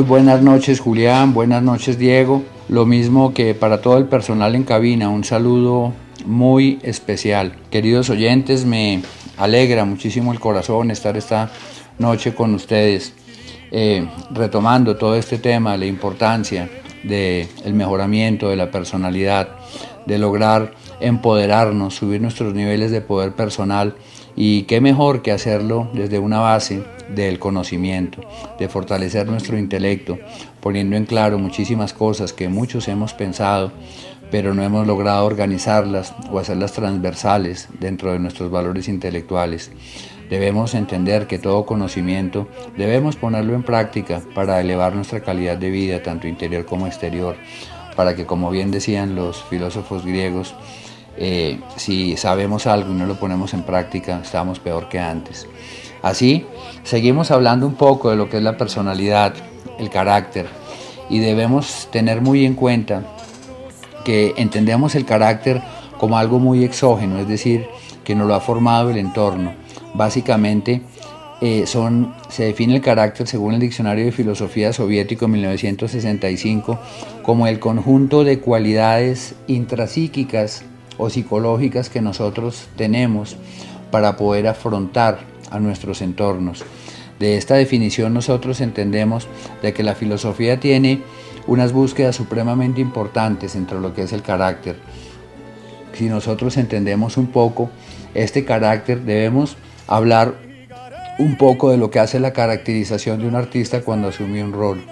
Muy buenas noches, Julián, buenas noches, Diego. Lo mismo que para todo el personal en cabina, un saludo muy especial. Queridos oyentes, me alegra muchísimo el corazón estar esta noche con ustedes, retomando todo este tema, la importancia del mejoramiento de la personalidad, de lograr empoderarnos, subir nuestros niveles de poder personal, y qué mejor que hacerlo desde una base del conocimiento, de fortalecer nuestro intelecto, poniendo en claro muchísimas cosas que muchos hemos pensado, pero no hemos logrado organizarlas o hacerlas transversales dentro de nuestros valores intelectuales. Debemos entender que todo conocimiento debemos ponerlo en práctica para elevar nuestra calidad de vida, tanto interior como exterior, para que, como bien decían los filósofos griegos, si sabemos algo y no lo ponemos en práctica, estamos peor que antes. Así, seguimos hablando un poco de lo que es la personalidad, el carácter, y debemos tener muy en cuenta que entendemos el carácter como algo muy exógeno, es decir, que nos lo ha formado el entorno. Básicamente, se define el carácter, según el Diccionario de Filosofía Soviético en 1965, como el conjunto de cualidades intrapsíquicas o psicológicas que nosotros tenemos para poder afrontar a nuestros entornos. De esta definición nosotros entendemos de que la filosofía tiene unas búsquedas supremamente importantes entre lo que es el carácter. Si nosotros entendemos un poco este carácter, debemos hablar un poco de lo que hace la caracterización de un artista cuando asume un rol.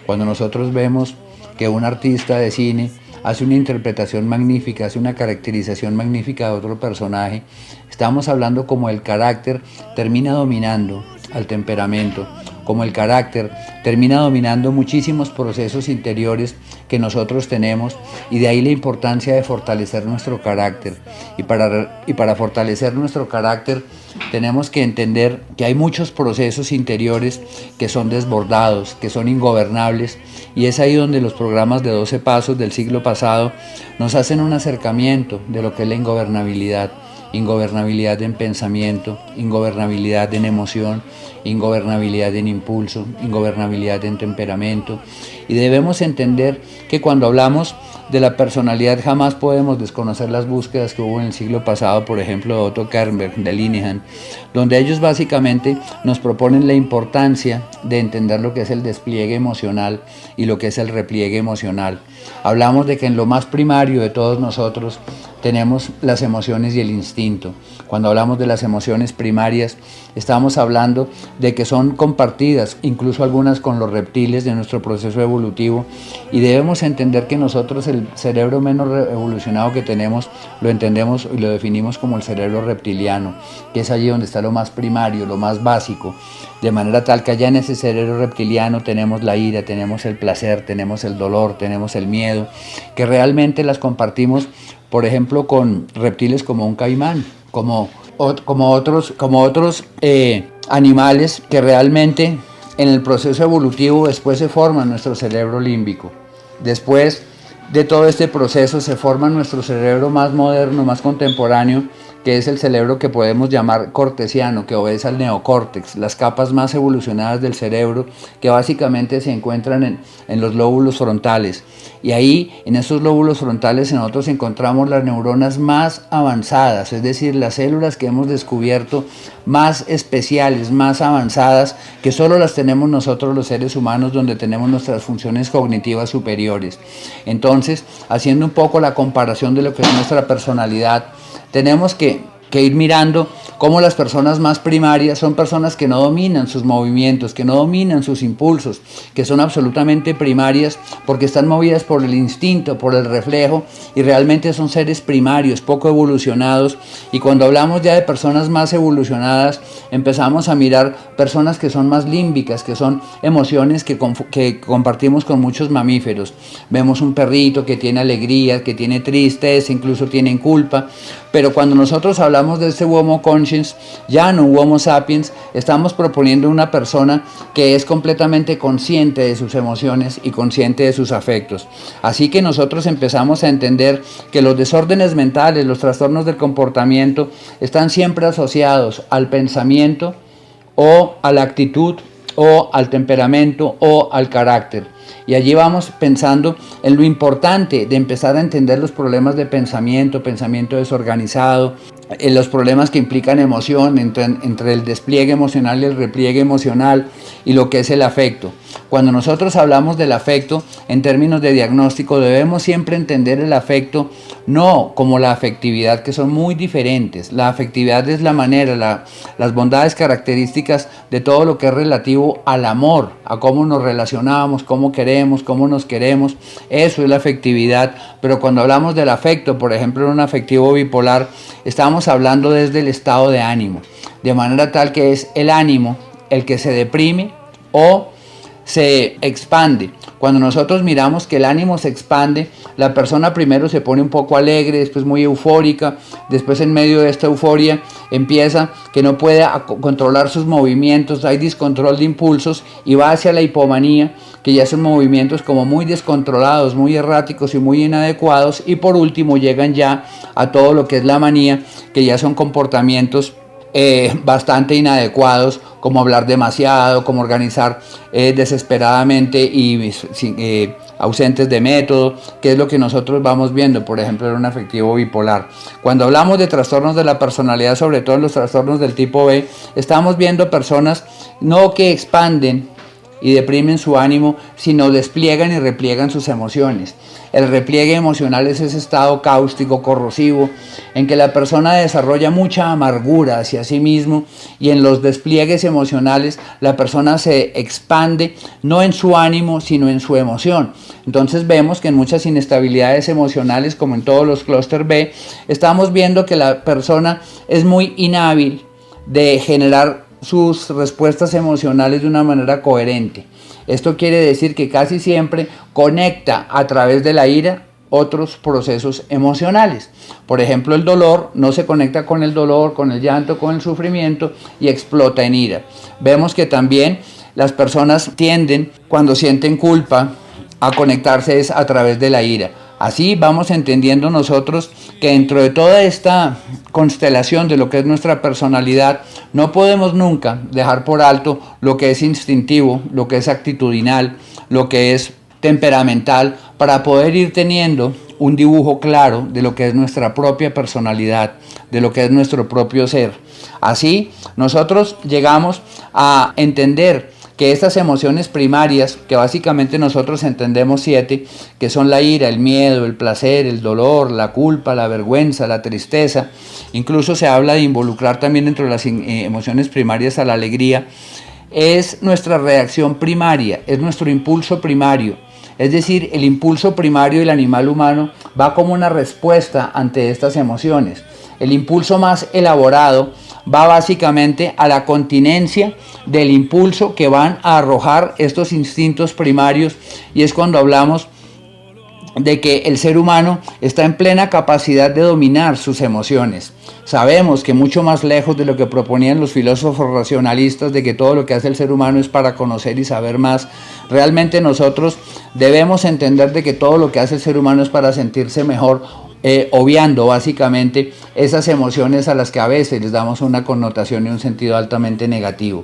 Cuando nosotros vemos que un artista de cine hace una interpretación magnífica, hace una caracterización magnífica de otro personaje, estamos hablando como el carácter termina dominando al temperamento, como el carácter termina dominando muchísimos procesos interiores que nosotros tenemos, y de ahí la importancia de fortalecer nuestro carácter. Y para fortalecer nuestro carácter tenemos que entender que hay muchos procesos interiores que son desbordados, que son ingobernables, y es ahí donde los programas de 12 pasos del siglo pasado nos hacen un acercamiento de lo que es la ingobernabilidad. Ingobernabilidad en pensamiento, ingobernabilidad en emoción, ingobernabilidad en impulso, ingobernabilidad en temperamento. Y debemos entender que cuando hablamos de la personalidad jamás podemos desconocer las búsquedas que hubo en el siglo pasado, por ejemplo, de Otto Kernberg, de Linehan, donde ellos básicamente nos proponen la importancia de entender lo que es el despliegue emocional y lo que es el repliegue emocional. Hablamos de que en lo más primario de todos nosotros tenemos las emociones y el instinto. Cuando hablamos de las emociones primarias, estamos hablando de que son compartidas, incluso algunas con los reptiles de nuestro proceso evolutivo, y debemos entender que nosotros el cerebro menos evolucionado que tenemos lo entendemos y lo definimos como el cerebro reptiliano, que es allí donde está lo más primario, lo más básico, de manera tal que allá en ese cerebro reptiliano tenemos la ira, tenemos el placer, tenemos el dolor, tenemos el miedo, que realmente las compartimos, por ejemplo, con reptiles como un caimán, como otros animales que realmente en el proceso evolutivo después se forma nuestro cerebro límbico. Después de todo este proceso se forma nuestro cerebro más moderno, más contemporáneo, que es el cerebro que podemos llamar cortesiano, que obedece al neocórtex, las capas más evolucionadas del cerebro, que básicamente se encuentran en los lóbulos frontales. Y ahí, en esos lóbulos frontales, nosotros encontramos las neuronas más avanzadas, es decir, las células que hemos descubierto más especiales, más avanzadas, que solo las tenemos nosotros los seres humanos, donde tenemos nuestras funciones cognitivas superiores. Entonces, haciendo un poco la comparación de lo que es nuestra personalidad, tenemos que ir mirando cómo las personas más primarias son personas que no dominan sus movimientos, que no dominan sus impulsos, que son absolutamente primarias porque están movidas por el instinto, por el reflejo, y realmente son seres primarios, poco evolucionados. Y cuando hablamos ya de personas más evolucionadas, empezamos a mirar personas que son más límbicas, que son emociones que compartimos con muchos mamíferos. Vemos un perrito que tiene alegría, que tiene tristeza, incluso tienen culpa, pero cuando nosotros hablamos de este Homo consciens, ya no Homo sapiens, estamos proponiendo una persona que es completamente consciente de sus emociones y consciente de sus afectos. Así que nosotros empezamos a entender que los desórdenes mentales, los trastornos del comportamiento, están siempre asociados al pensamiento o a la actitud o al temperamento o al carácter. Y allí vamos pensando en lo importante de empezar a entender los problemas de pensamiento desorganizado, en los problemas que implican emoción, entre el despliegue emocional y el repliegue emocional, y lo que es el afecto. Cuando nosotros hablamos del afecto en términos de diagnóstico, debemos siempre entender el afecto no como la afectividad, que son muy diferentes. La afectividad es la manera, las bondades características de todo lo que es relativo al amor, a cómo nos relacionamos, cómo queremos, cómo nos queremos. Eso es la afectividad. Pero cuando hablamos del afecto, por ejemplo en un afectivo bipolar, estamos hablando desde el estado de ánimo, de manera tal que es el ánimo el que se deprime o se expande. Cuando nosotros miramos que el ánimo se expande, la persona primero se pone un poco alegre, después muy eufórica, después en medio de esta euforia empieza que no puede controlar sus movimientos, hay descontrol de impulsos y va hacia la hipomanía, que ya son movimientos como muy descontrolados, muy erráticos y muy inadecuados, y por último llegan ya a todo lo que es la manía, que ya son comportamientos bastante inadecuados, como hablar demasiado, como organizar desesperadamente y ausentes de método, que es lo que nosotros vamos viendo, por ejemplo, en un afectivo bipolar. Cuando hablamos de trastornos de la personalidad, sobre todo en los trastornos del tipo B, estamos viendo personas no que expanden y deprimen su ánimo, sino despliegan y repliegan sus emociones. El repliegue emocional es ese estado cáustico, corrosivo, en que la persona desarrolla mucha amargura hacia sí mismo, y en los despliegues emocionales la persona se expande no en su ánimo, sino en su emoción. Entonces vemos que en muchas inestabilidades emocionales, como en todos los clúster B, estamos viendo que la persona es muy inhábil de generar sus respuestas emocionales de una manera coherente. Esto quiere decir que casi siempre conecta a través de la ira otros procesos emocionales. Por ejemplo, el dolor no se conecta con el dolor, con el llanto, con el sufrimiento, y explota en ira. Vemos que también las personas tienden, cuando sienten culpa, a conectarse a través de la ira. Así vamos entendiendo nosotros que dentro de toda esta constelación de lo que es nuestra personalidad, no podemos nunca dejar por alto lo que es instintivo, lo que es actitudinal, lo que es temperamental, para poder ir teniendo un dibujo claro de lo que es nuestra propia personalidad, de lo que es nuestro propio ser. Así nosotros llegamos a entender que estas emociones primarias, que básicamente nosotros entendemos 7, que son la ira, el miedo, el placer, el dolor, la culpa, la vergüenza, la tristeza, incluso se habla de involucrar también dentro de las emociones primarias a la alegría, es nuestra reacción primaria, es nuestro impulso primario. Es decir, el impulso primario del animal humano va como una respuesta ante estas emociones. El impulso más elaborado va básicamente a la continencia del impulso que van a arrojar estos instintos primarios, y es cuando hablamos de que el ser humano está en plena capacidad de dominar sus emociones. Sabemos que mucho más lejos de lo que proponían los filósofos racionalistas, de que todo lo que hace el ser humano es para conocer y saber más, realmente nosotros debemos entender de que todo lo que hace el ser humano es para sentirse mejor, obviando básicamente esas emociones a las que a veces les damos una connotación y un sentido altamente negativo.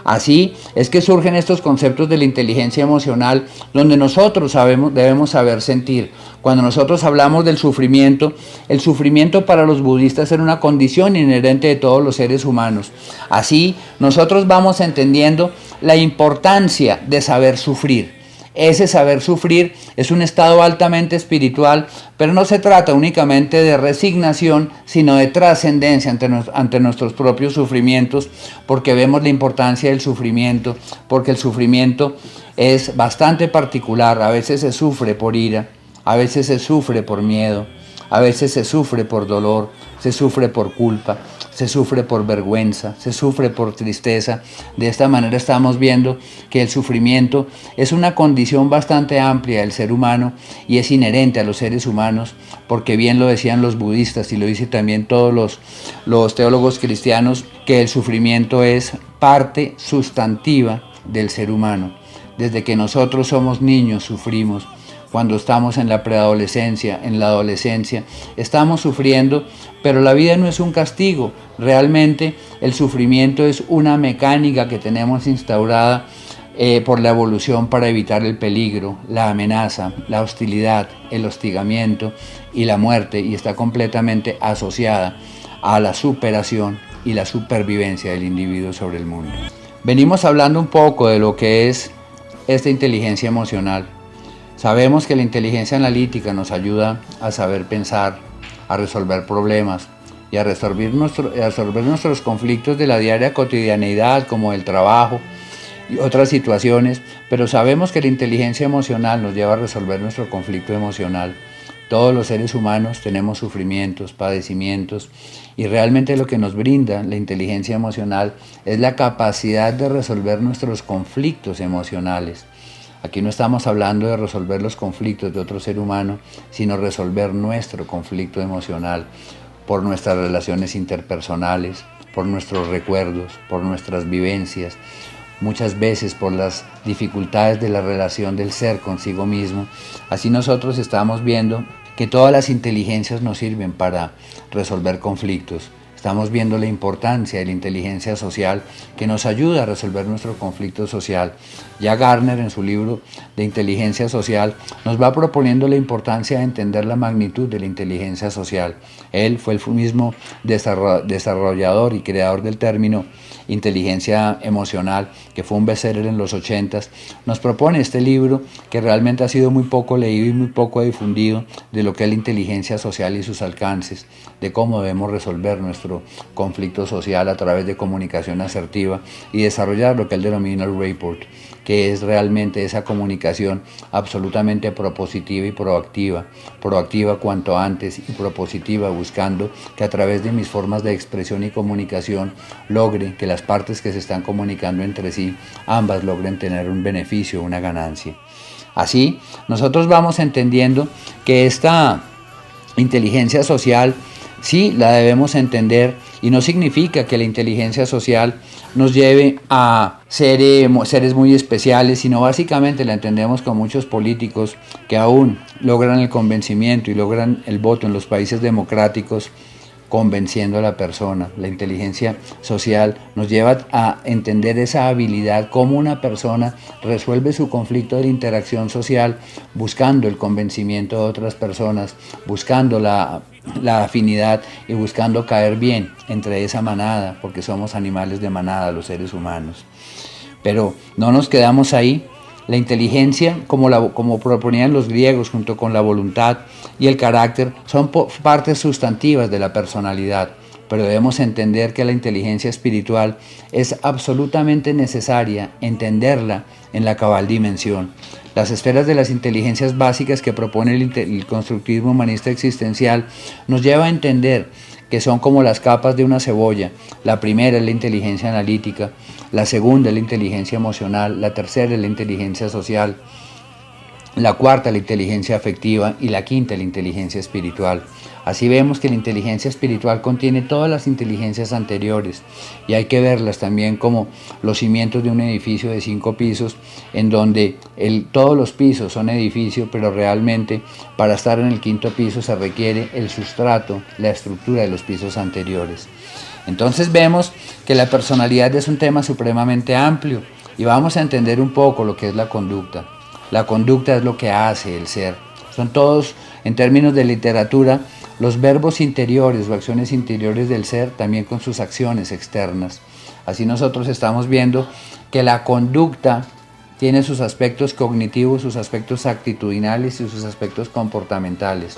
Así es que surgen estos conceptos de la inteligencia emocional, donde nosotros debemos saber sentir. Cuando nosotros hablamos del sufrimiento, el sufrimiento para los budistas era una condición inherente de todos los seres humanos. Así nosotros vamos entendiendo la importancia de saber sufrir. Ese saber sufrir es un estado altamente espiritual, pero no se trata únicamente de resignación, sino de trascendencia ante nuestros propios sufrimientos, porque vemos la importancia del sufrimiento, porque el sufrimiento es bastante particular. A veces se sufre por ira, a veces se sufre por miedo, a veces se sufre por dolor, se sufre por culpa, se sufre por vergüenza, se sufre por tristeza. De esta manera estamos viendo que el sufrimiento es una condición bastante amplia del ser humano y es inherente a los seres humanos, porque bien lo decían los budistas y lo dicen también todos los teólogos cristianos, que el sufrimiento es parte sustantiva del ser humano. Desde que nosotros somos niños sufrimos. cuando estamos en la preadolescencia, en la adolescencia, estamos sufriendo, pero la vida no es un castigo, realmente el sufrimiento es una mecánica que tenemos instaurada por la evolución para evitar el peligro, la amenaza, la hostilidad, el hostigamiento y la muerte, y está completamente asociada a la superación y la supervivencia del individuo sobre el mundo. Venimos hablando un poco de lo que es esta inteligencia emocional. Sabemos que la inteligencia analítica nos ayuda a saber pensar, a resolver problemas y a resolver nuestros conflictos de la diaria cotidianeidad, como el trabajo y otras situaciones, pero sabemos que la inteligencia emocional nos lleva a resolver nuestro conflicto emocional. Todos los seres humanos tenemos sufrimientos, padecimientos, y realmente lo que nos brinda la inteligencia emocional es la capacidad de resolver nuestros conflictos emocionales. Aquí no estamos hablando de resolver los conflictos de otro ser humano, sino resolver nuestro conflicto emocional por nuestras relaciones interpersonales, por nuestros recuerdos, por nuestras vivencias, muchas veces por las dificultades de la relación del ser consigo mismo. Así nosotros estamos viendo que todas las inteligencias nos sirven para resolver conflictos. Estamos viendo la importancia de la inteligencia social que nos ayuda a resolver nuestro conflicto social. Ya Gardner, en su libro de inteligencia social, nos va proponiendo la importancia de entender la magnitud de la inteligencia social. Él fue el mismo desarrollador y creador del término inteligencia emocional, que fue un bestseller en los 80s. Nos propone este libro que realmente ha sido muy poco leído y muy poco difundido, de lo que es la inteligencia social y sus alcances, de cómo debemos resolver nuestro conflicto social a través de comunicación asertiva y desarrollar lo que él denomina el rapport, que es realmente esa comunicación absolutamente propositiva y proactiva cuanto antes y propositiva, buscando que a través de mis formas de expresión y comunicación logre que las partes que se están comunicando entre sí, ambas logren tener un beneficio, una ganancia. Así, nosotros vamos entendiendo que esta inteligencia social sí la debemos entender, y no significa que la inteligencia social nos lleve a ser seres muy especiales, sino básicamente la entendemos con muchos políticos que aún logran el convencimiento y logran el voto en los países democráticos, convenciendo a la persona. La inteligencia social nos lleva a entender esa habilidad, cómo una persona resuelve su conflicto de la interacción social buscando el convencimiento de otras personas, buscando la afinidad y buscando caer bien entre esa manada, porque somos animales de manada los seres humanos. Pero no nos quedamos ahí. La inteligencia, como proponían los griegos, junto con la voluntad y el carácter, son partes sustantivas de la personalidad, pero debemos entender que la inteligencia espiritual es absolutamente necesaria entenderla en la cabal dimensión. Las esferas de las inteligencias básicas que propone el constructivismo humanista existencial nos lleva a entender que son como las capas de una cebolla. La primera es la inteligencia analítica, la segunda es la inteligencia emocional, la tercera es la inteligencia social, la cuarta la inteligencia afectiva y la quinta la inteligencia espiritual. Así vemos que la inteligencia espiritual contiene todas las inteligencias anteriores, y hay que verlas también como los cimientos de un edificio de 5 pisos, en donde todos los pisos son edificio, pero realmente para estar en el 5.º piso se requiere el sustrato, la estructura de los pisos anteriores. Entonces vemos que la personalidad es un tema supremamente amplio, y vamos a entender un poco lo que es la conducta. La conducta es lo que hace el ser. Son todos, en términos de literatura, los verbos interiores o acciones interiores del ser, también con sus acciones externas. Así nosotros estamos viendo que la conducta tiene sus aspectos cognitivos, sus aspectos actitudinales y sus aspectos comportamentales.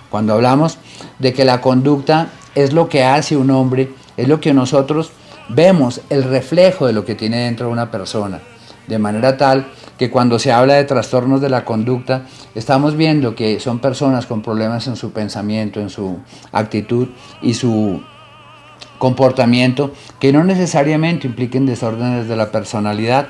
Cuando hablamos de que la conducta es lo que hace un hombre, es lo que nosotros vemos, el reflejo de lo que tiene dentro de una persona. De manera tal que cuando se habla de trastornos de la conducta, estamos viendo que son personas con problemas en su pensamiento, en su actitud y su comportamiento, que no necesariamente impliquen desórdenes de la personalidad,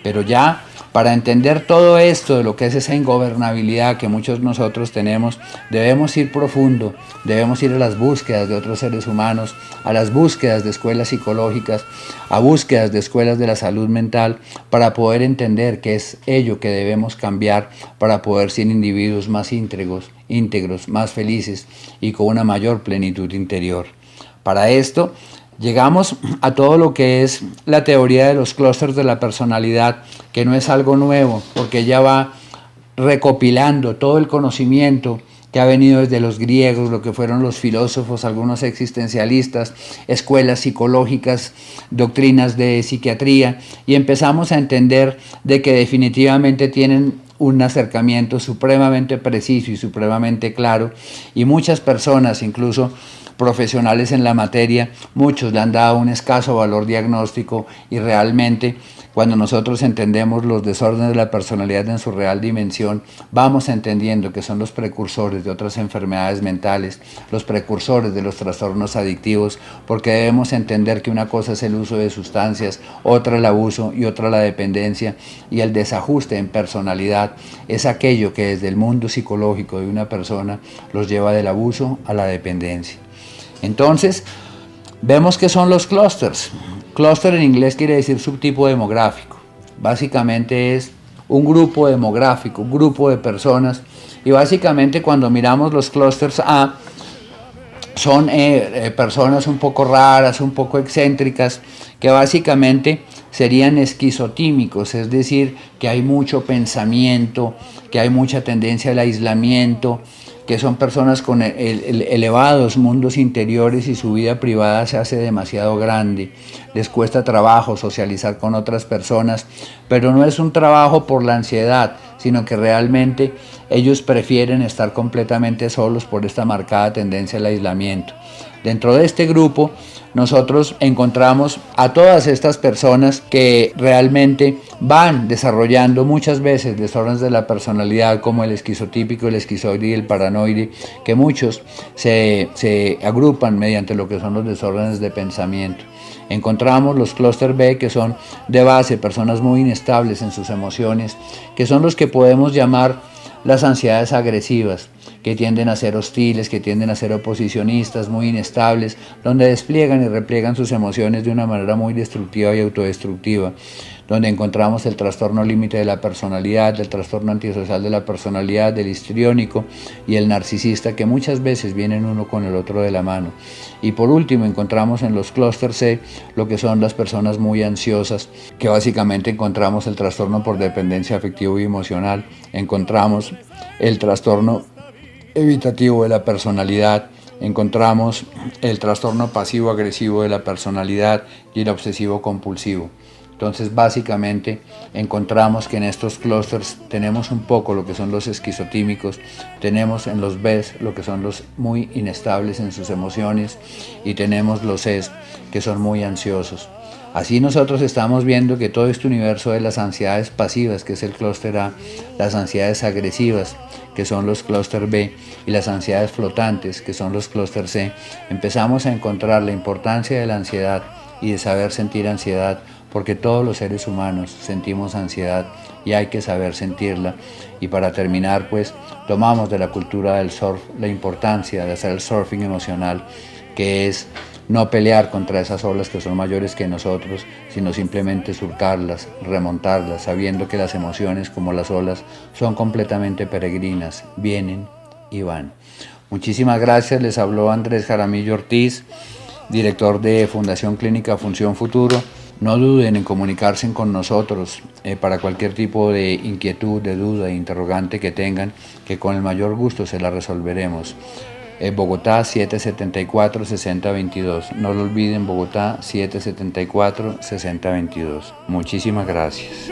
pero ya Para entender todo esto de lo que es esa ingobernabilidad que muchos de nosotros tenemos, debemos ir profundo, debemos ir a las búsquedas de otros seres humanos, a las búsquedas de escuelas psicológicas, a búsquedas de escuelas de la salud mental, para poder entender que es ello que debemos cambiar para poder ser individuos más íntegros, más felices y con una mayor plenitud interior. Para esto, llegamos a todo lo que es la teoría de los clústeres de la personalidad, que no es algo nuevo, porque ella va recopilando todo el conocimiento que ha venido desde los griegos, lo que fueron los filósofos, algunos existencialistas, escuelas psicológicas, doctrinas de psiquiatría, y empezamos a entender de que definitivamente tienen un acercamiento supremamente preciso y supremamente claro, y muchas personas, incluso profesionales en la materia, muchos le han dado un escaso valor diagnóstico, y realmente cuando nosotros entendemos los desórdenes de la personalidad en su real dimensión, vamos entendiendo que son los precursores de otras enfermedades mentales, los precursores de los trastornos adictivos, porque debemos entender que una cosa es el uso de sustancias, otra el abuso y otra la dependencia, y el desajuste en personalidad es aquello que desde el mundo psicológico de una persona los lleva del abuso a la dependencia. Entonces, vemos que son los clústeres. Clúster en inglés quiere decir subtipo demográfico. Básicamente es un grupo demográfico, un grupo de personas. Y básicamente cuando miramos los clústeres A, son personas un poco raras, un poco excéntricas, que básicamente serían esquizotímicos, es decir, que hay mucho pensamiento, que hay mucha tendencia al aislamiento, que son personas con elevados mundos interiores y su vida privada se hace demasiado grande. Les cuesta trabajo socializar con otras personas, pero no es un trabajo por la ansiedad, sino que realmente ellos prefieren estar completamente solos por esta marcada tendencia al aislamiento. Dentro de este grupo nosotros encontramos a todas estas personas que realmente van desarrollando muchas veces desórdenes de la personalidad, como el esquizotípico, el esquizoide y el paranoide, que muchos se agrupan mediante lo que son los desórdenes de pensamiento. Encontramos los clúster B, que son de base personas muy inestables en sus emociones, que son los que podemos llamar las ansiedades agresivas, que tienden a ser hostiles, que tienden a ser oposicionistas, muy inestables, donde despliegan y repliegan sus emociones de una manera muy destructiva y autodestructiva, donde encontramos el trastorno límite de la personalidad, el trastorno antisocial de la personalidad, el histriónico y el narcisista, que muchas veces vienen uno con el otro de la mano. Y por último encontramos en los clúster C lo que son las personas muy ansiosas, que básicamente encontramos el trastorno por dependencia afectivo y emocional, encontramos el trastorno evitativo de la personalidad, encontramos el trastorno pasivo-agresivo de la personalidad y el obsesivo-compulsivo. Entonces básicamente encontramos que en estos clústeres tenemos un poco lo que son los esquizotímicos, tenemos en los Bs lo que son los muy inestables en sus emociones, y tenemos los Cs que son muy ansiosos. Así nosotros estamos viendo que todo este universo de las ansiedades pasivas, que es el clúster A, las ansiedades agresivas, que son los clúster B, y las ansiedades flotantes, que son los clúster C, empezamos a encontrar la importancia de la ansiedad y de saber sentir ansiedad, porque todos los seres humanos sentimos ansiedad y hay que saber sentirla. Y para terminar, pues, tomamos de la cultura del surf la importancia de hacer el surfing emocional, que es no pelear contra esas olas que son mayores que nosotros, sino simplemente surcarlas, remontarlas, sabiendo que las emociones, como las olas, son completamente peregrinas, vienen y van. Muchísimas gracias, les habló Andrés Jaramillo Ortiz, director de Fundación Clínica Función Futuro. No duden en comunicarse con nosotros para cualquier tipo de inquietud, de duda, de interrogante que tengan, que con el mayor gusto se la resolveremos. Bogotá 774-6022. No lo olviden, Bogotá 774-6022. Muchísimas gracias.